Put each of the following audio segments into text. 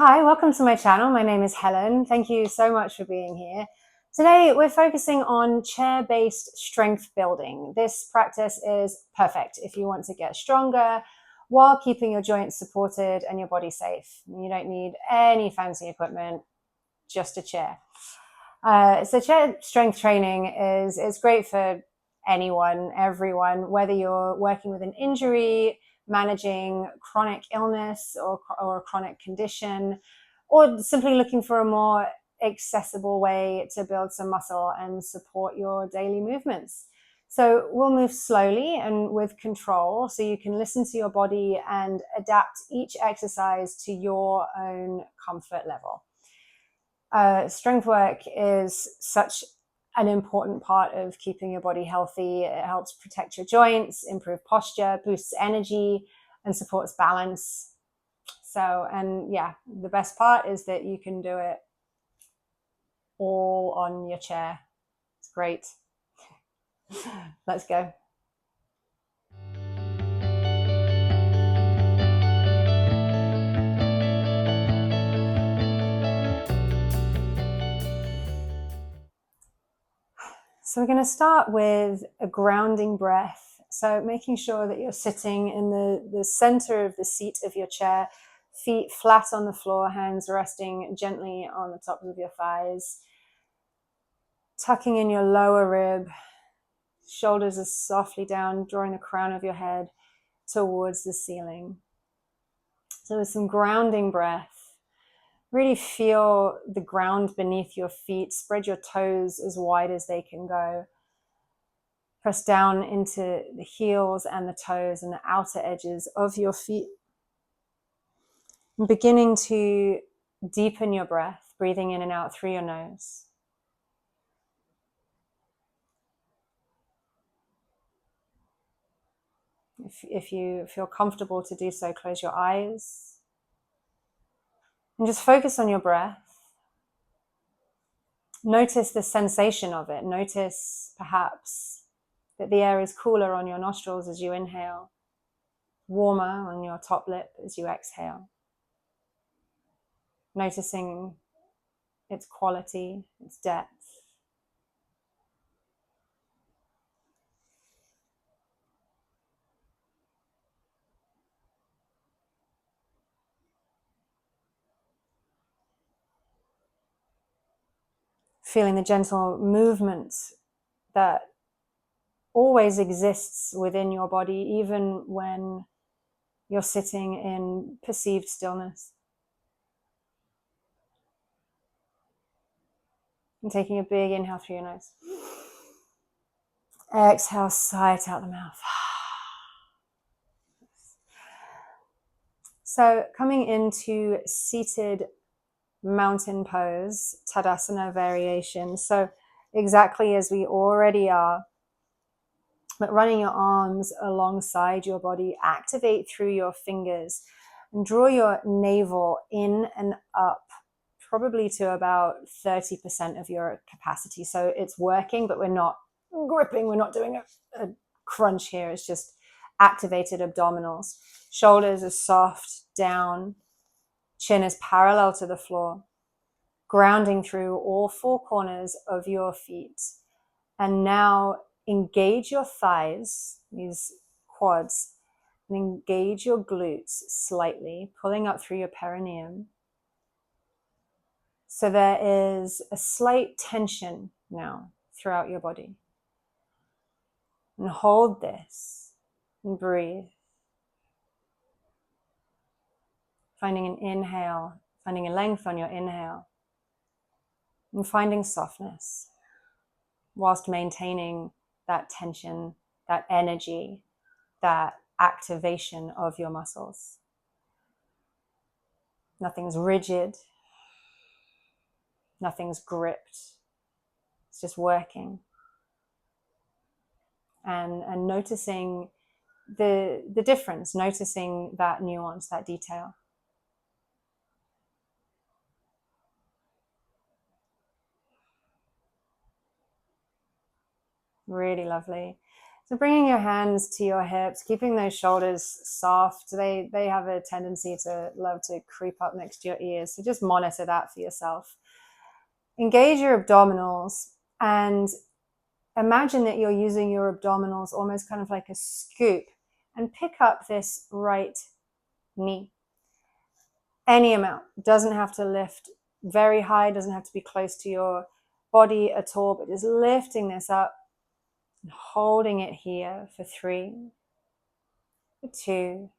Hi, welcome to my channel. My name is Helen. Thank you so much for being here. Today, we're focusing on chair-based strength building. This practice is perfect if you want to get stronger while keeping your joints supported and your body safe. You don't need any fancy equipment, just a chair. So chair strength training is great for anyone, everyone, whether you're working with an injury, managing chronic illness or a chronic condition, or simply looking for a more accessible way to build some muscle and support your daily movements. So we'll move slowly and with control so you can listen to your body and adapt each exercise to your own comfort level. Strength work is such an important part of keeping your body healthy. It helps protect your joints, improve posture, boosts energy, and supports balance. So, and yeah, the best part is that you can do it all on your chair. It's great. Let's go. So we're going to start with a grounding breath. So making sure that you're sitting in the center of the seat of your chair, feet flat on the floor, hands resting gently on the tops of your thighs. Tucking in your lower rib, shoulders are softly down, drawing the crown of your head towards the ceiling. So with some grounding breath, really feel the ground beneath your feet. Spread your toes as wide as they can go. Press down into the heels and the toes and the outer edges of your feet. And beginning to deepen your breath, breathing in and out through your nose. If you feel comfortable to do so, close your eyes. And just focus on your breath. Notice the sensation of it. Notice perhaps that the air is cooler on your nostrils as you inhale, warmer on your top lip as you exhale. Noticing its quality, its depth. Feeling the gentle movement that always exists within your body, even when you're sitting in perceived stillness. And taking a big inhale through your nose. Exhale, sigh it out the mouth. So coming into seated mountain pose, Tadasana variation. So exactly as we already are, but running your arms alongside your body, activate through your fingers and draw your navel in and up, probably to about 30% of your capacity. So it's working, but we're not gripping. We're not doing a crunch here. It's just activated abdominals. Shoulders are soft down. Chin is parallel to the floor. Grounding through all four corners of your feet. And now engage your thighs, these quads, and engage your glutes slightly, pulling up through your perineum. So there is a slight tension now throughout your body. And hold this and breathe. Finding an inhale, finding a length on your inhale, and finding softness whilst maintaining that tension, that energy, that activation of your muscles. Nothing's rigid. Nothing's gripped. It's just working. And noticing the difference, noticing that nuance, that detail. Really lovely. So bringing your hands to your hips, keeping those shoulders soft. They have a tendency to love to creep up next to your ears. So just monitor that for yourself. Engage your abdominals and imagine that you're using your abdominals almost kind of like a scoop, and pick up this right knee. Any amount. Doesn't have to lift very high, doesn't have to be close to your body at all, but just lifting this up and holding it here for 3, for 2,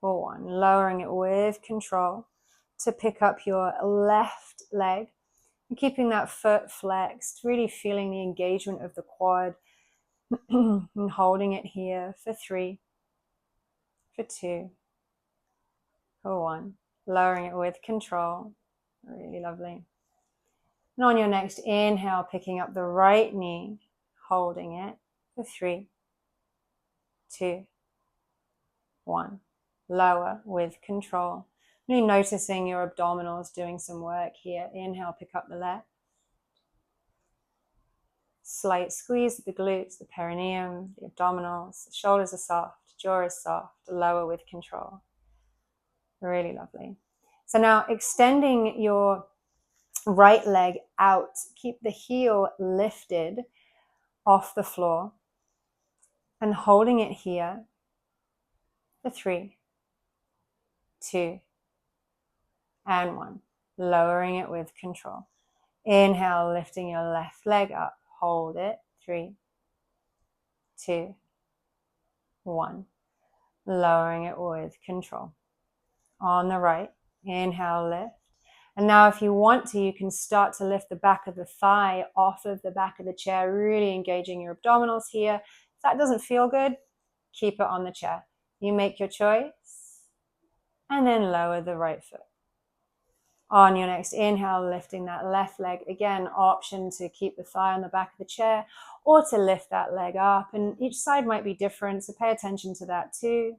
for 1. Lowering it with control to pick up your left leg and keeping that foot flexed, really feeling the engagement of the quad and holding it here for 3, for 2, for 1. Lowering it with control. Really lovely. And on your next inhale, picking up the right knee, holding it for 3, 2, 1. Lower with control. Really noticing your abdominals doing some work here. Inhale, pick up the left. Slight squeeze of the glutes, the perineum, the abdominals. The shoulders are soft, jaw is soft. Lower with control. Really lovely. So now extending your right leg out. Keep the heel lifted off the floor and holding it here for 3, 2, and 1. Lowering it with control. Inhale, lifting your left leg up. Hold it. 3, 2, 1. Lowering it with control. On the right, inhale, lift. And now if you want to, you can start to lift the back of the thigh off of the back of the chair, really engaging your abdominals here. If that doesn't feel good, keep it on the chair. You make your choice. And then lower the right foot. On your next inhale, lifting that left leg. Again, option to keep the thigh on the back of the chair or to lift that leg up. And each side might be different, so pay attention to that too.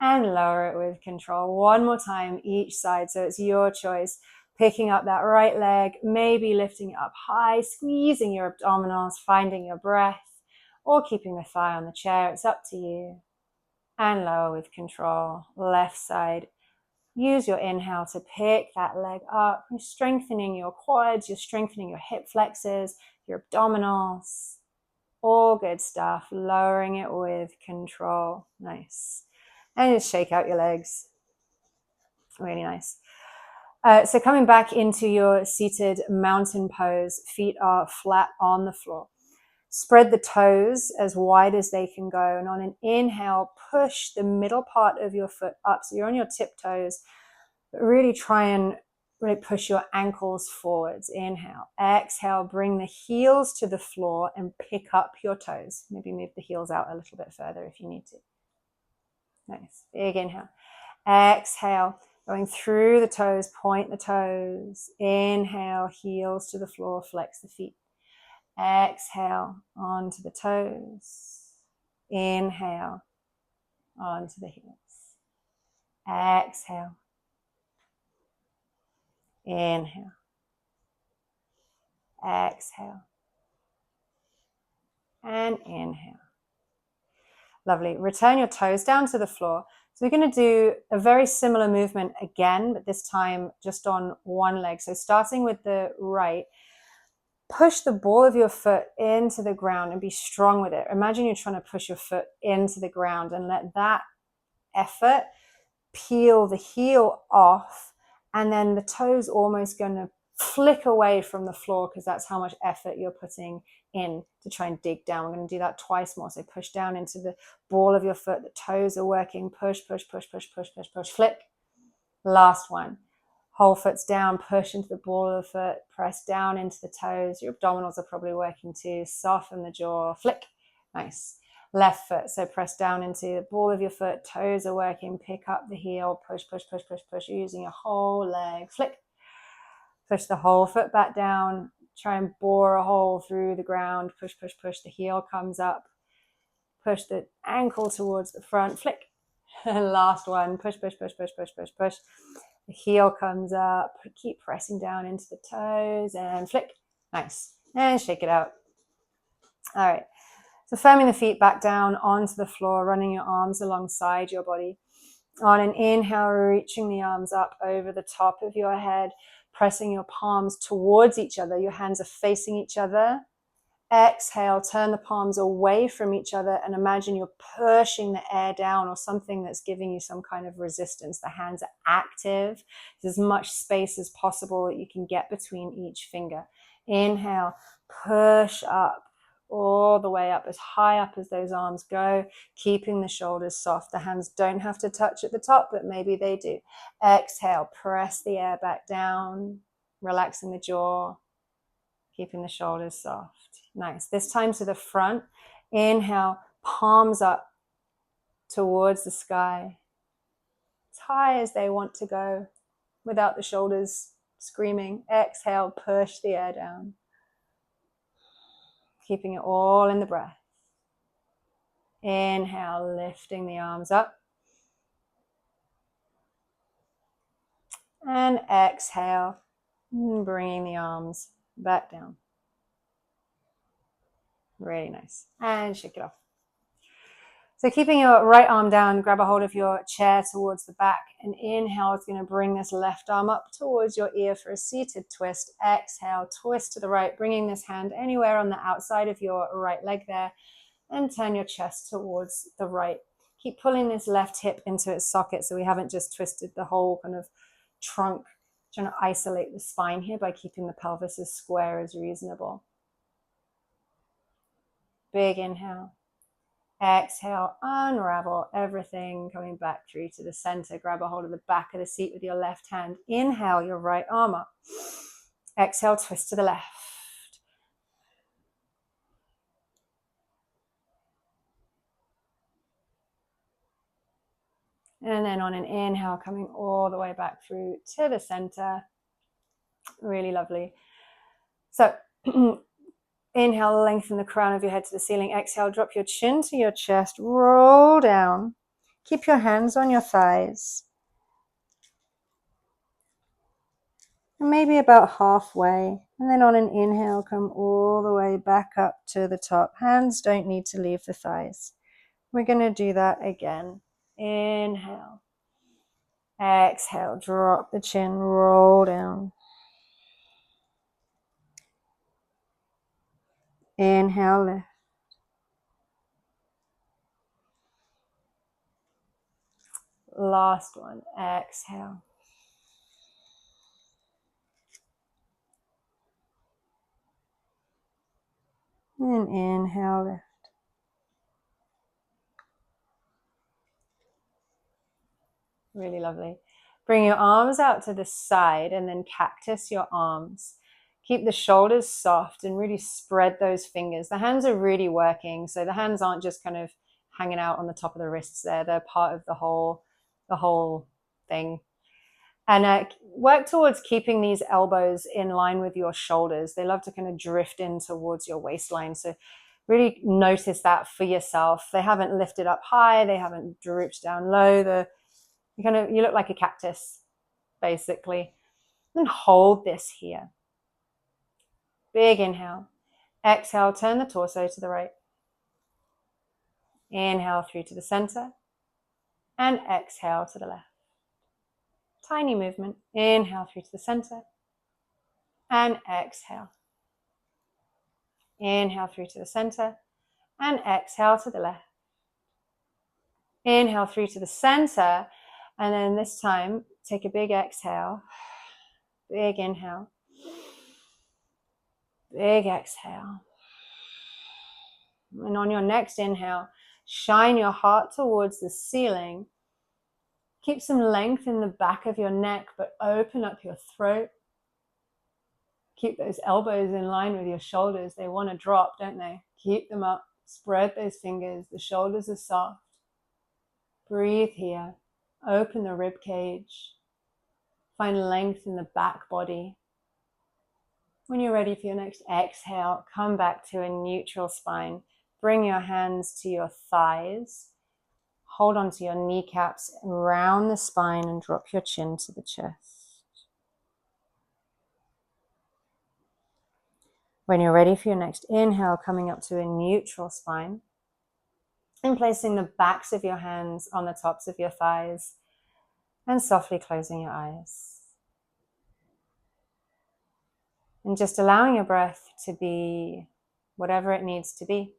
And lower it with control. One more time each side, so it's your choice. Picking up that right leg, maybe lifting it up high, squeezing your abdominals, finding your breath, or keeping the thigh on the chair. It's up to you. And lower with control. Left side. Use your inhale to pick that leg up. You're strengthening your quads, you're strengthening your hip flexors, your abdominals. All good stuff. Lowering it with control. Nice. And just shake out your legs. Really nice. So coming back into your seated mountain pose, feet are flat on the floor. Spread the toes as wide as they can go. And on an inhale, push the middle part of your foot up. So you're on your tiptoes, but really try and really push your ankles forwards. Inhale. Exhale, bring the heels to the floor and pick up your toes. Maybe move the heels out a little bit further if you need to. Nice. Big inhale. Exhale. Going through the toes, point the toes. Inhale, heels to the floor, flex the feet. Exhale, onto the toes. Inhale, onto the heels. Exhale. Inhale. Exhale. And inhale. Lovely. Return your toes down to the floor. So we're going to do a very similar movement again, but this time just on one leg. So starting with the right, push the ball of your foot into the ground and be strong with it. Imagine you're trying to push your foot into the ground and let that effort peel the heel off, and then the toes almost going to flick away from the floor because that's how much effort you're putting in to try and dig down. We're going to do that twice more. So push down into the ball of your foot. The toes are working. Push, push, push, push, push, push, push, flick. Last one. Whole foot's down, push into the ball of the foot, press down into the toes. Your abdominals are probably working too. Soften the jaw, flick. Nice. Left foot, so press down into the ball of your foot, toes are working, pick up the heel, push, push, push, push, push. You're using your whole leg, flick. Push the whole foot back down, try and bore a hole through the ground, push, push, push. The heel comes up, push the ankle towards the front, flick. Last one, push, push, push, push, push, push, push. The heel comes up, keep pressing down into the toes and flick. Nice. And shake it out. All right. So firming the feet back down onto the floor, running your arms alongside your body. On an inhale, reaching the arms up over the top of your head, pressing your palms towards each other. Your hands are facing each other. Exhale, turn the palms away from each other and imagine you're pushing the air down or something that's giving you some kind of resistance. The hands are active. There's as much space as possible that you can get between each finger. Inhale, push up all the way up, as high up as those arms go, keeping the shoulders soft. The hands don't have to touch at the top, but maybe they do. Exhale, press the air back down, relaxing the jaw, keeping the shoulders soft. Nice. This time to the front. Inhale, palms up towards the sky, as high as they want to go, without the shoulders screaming. Exhale, push the air down, keeping it all in the breath. Inhale, lifting the arms up. And exhale, bringing the arms back down. Really nice. And shake it off. So keeping your right arm down, grab a hold of your chair towards the back. And inhale is going to bring this left arm up towards your ear for a seated twist. Exhale, twist to the right, bringing this hand anywhere on the outside of your right leg there. And turn your chest towards the right. Keep pulling this left hip into its socket so we haven't just twisted the whole kind of trunk. Trying to isolate the spine here by keeping the pelvis as square as reasonable. Big inhale. Exhale, unravel everything, coming back through to the center. Grab a hold of the back of the seat with your left hand. Inhale, your right arm up. Exhale, twist to the left. And then on an inhale, coming all the way back through to the center. Really lovely. So inhale, lengthen the crown of your head to the ceiling. Exhale, drop your chin to your chest. Roll down. Keep your hands on your thighs. And maybe about halfway. And then on an inhale, come all the way back up to the top. Hands don't need to leave the thighs. We're going to do that again. Inhale. Exhale, drop the chin, roll down. Inhale, lift. Last one, exhale. And inhale, lift. Really lovely. Bring your arms out to the side and then cactus your arms. Keep the shoulders soft and really spread those fingers. The hands are really working, so the hands aren't just kind of hanging out on the top of the wrists there. They're part of the whole thing. And work towards keeping these elbows in line with your shoulders. They love to kind of drift in towards your waistline. So really notice that for yourself. They haven't lifted up high. They haven't drooped down low. You look like a cactus, basically. And hold this here. Big inhale. Exhale, turn the torso to the right. Inhale through to the center. And exhale to the left. Tiny movement. Inhale through to the center. And exhale. Inhale through to the center. And exhale to the left. Inhale through to the center. And then this time, take a big exhale. Big inhale. Big exhale. And on your next inhale, shine your heart towards the ceiling. Keep some length in the back of your neck, but open up your throat. Keep those elbows in line with your shoulders. They want to drop, don't they? Keep them up. Spread those fingers. The shoulders are soft. Breathe here. Open the rib cage. Find length in the back body. When you're ready for your next exhale, come back to a neutral spine. Bring your hands to your thighs. Hold on to your kneecaps around the spine and drop your chin to the chest. When you're ready for your next inhale, coming up to a neutral spine and placing the backs of your hands on the tops of your thighs and softly closing your eyes. And just allowing your breath to be whatever it needs to be,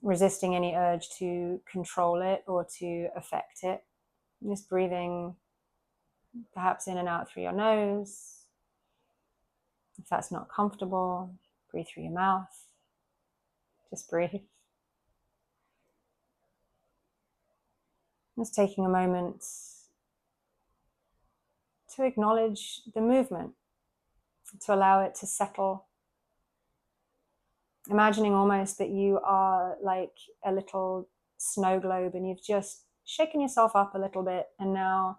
resisting any urge to control it or to affect it. Just breathing perhaps in and out through your nose. If that's not comfortable, breathe through your mouth. Just breathe. Just taking a moment to acknowledge the movement, to allow it to settle. Imagining almost that you are like a little snow globe and you've just shaken yourself up a little bit, and now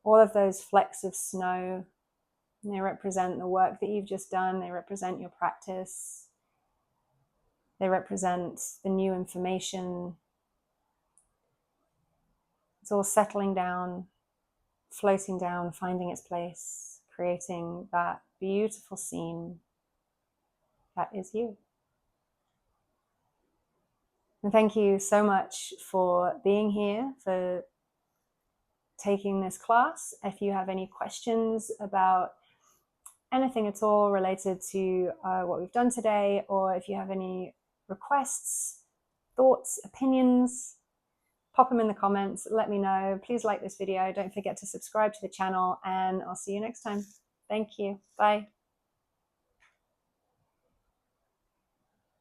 all of those flecks of snow, they represent the work that you've just done, they represent your practice, they represent the new information. It's all settling down, floating down, finding its place, creating that beautiful scene that is you. And thank you so much for being here, for taking this class. If you have any questions about anything at all related to what we've done today, or if you have any requests, thoughts, opinions, pop them in the comments, let me know. Please like this video. Don't forget to subscribe to the channel, and I'll see you next time. Thank you. Bye.